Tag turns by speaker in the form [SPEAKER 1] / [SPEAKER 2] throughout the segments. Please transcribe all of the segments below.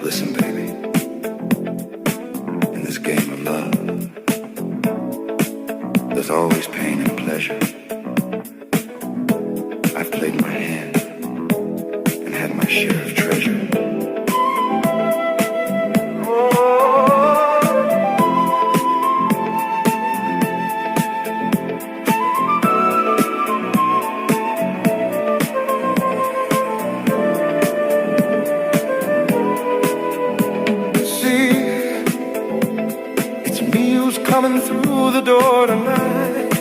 [SPEAKER 1] Listen, baby, in this game of love, there's always pain and pleasure. I've played my hand and had my share of treasure. Coming through the door tonight,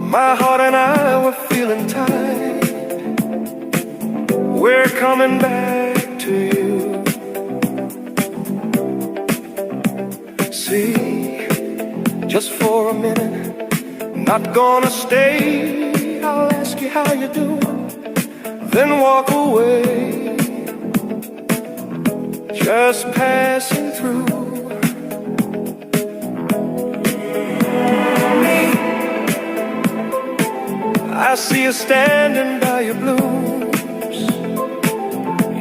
[SPEAKER 1] my heart and I were feeling tight. We're coming back to you. See, just for a minute, not gonna stay. I'll ask you how you doing, then walk away. Just passing through. I see you standing by your blooms.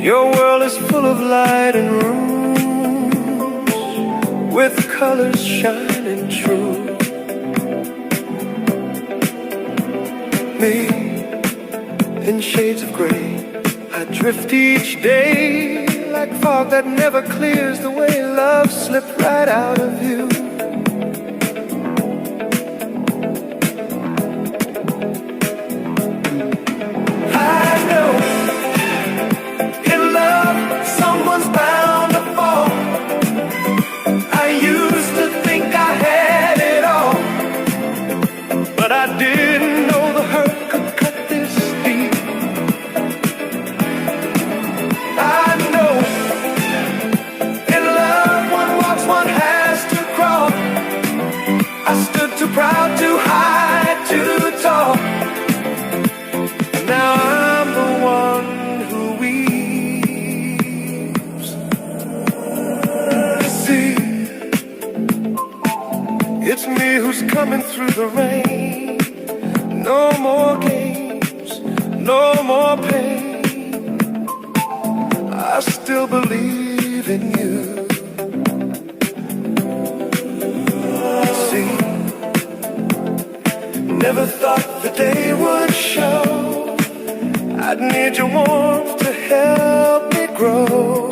[SPEAKER 1] Your world is full of light and rooms, with colors shining true. Me, in shades of gray, I drift each day, like fog that never clears, the way love slipped right out of you. I didn't know the hurt could cut this deep. I know in love one walks, one has to crawl. I stood too proud, too high, too tall. Now I'm the one who weeps. See, it's me who's coming through the rain. No more games, no more pain. I still believe in you. See, never thought the day would show I'd need your warmth to help me grow.